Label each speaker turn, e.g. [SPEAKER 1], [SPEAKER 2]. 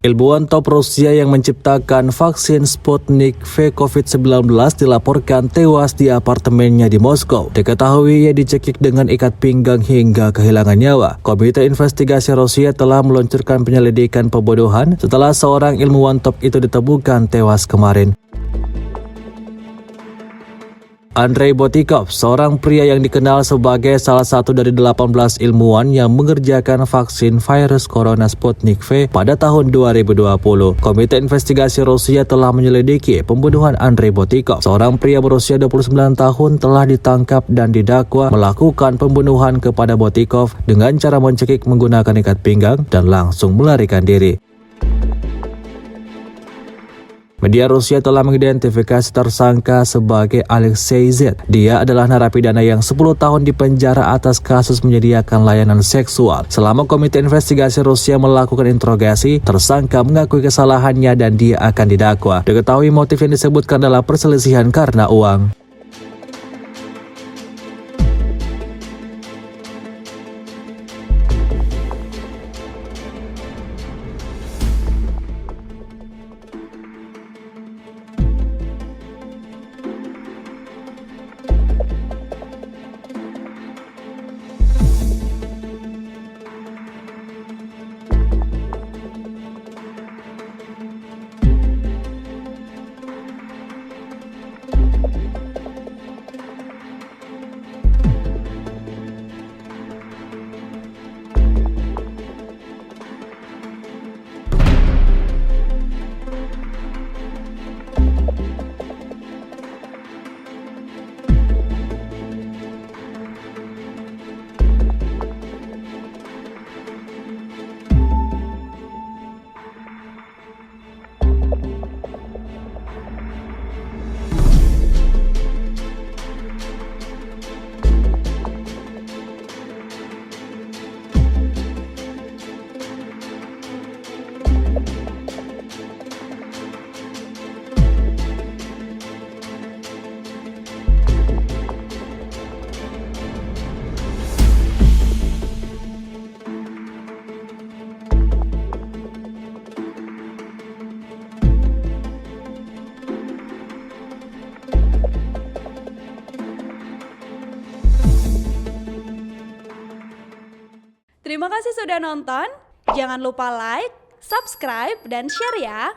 [SPEAKER 1] Ilmuwan top Rusia yang menciptakan vaksin Sputnik V COVID-19 dilaporkan tewas di apartemennya di Moskow. Diketahui ia dicekik dengan ikat pinggang hingga kehilangan nyawa. Komite Investigasi Rusia telah meluncurkan penyelidikan pembunuhan setelah seorang ilmuwan top itu ditemukan tewas kemarin. Andrei Botikov, seorang pria yang dikenal sebagai salah satu dari 18 ilmuwan yang mengerjakan vaksin virus corona Sputnik V pada tahun 2020. Komite Investigasi Rusia telah menyelidiki pembunuhan Andrei Botikov. Seorang pria berusia 29 tahun telah ditangkap dan didakwa melakukan pembunuhan kepada Botikov dengan cara mencekik menggunakan ikat pinggang dan langsung melarikan diri. Media Rusia telah mengidentifikasi tersangka sebagai Alexei Z. Dia adalah narapidana yang 10 tahun dipenjara atas kasus menyediakan layanan seksual. Selama Komite Investigasi Rusia melakukan interogasi, tersangka mengakui kesalahannya dan dia akan didakwa. Diketahui motif yang disebutkan adalah perselisihan karena uang.
[SPEAKER 2] Terima kasih sudah nonton. Jangan lupa like, subscribe, dan share ya.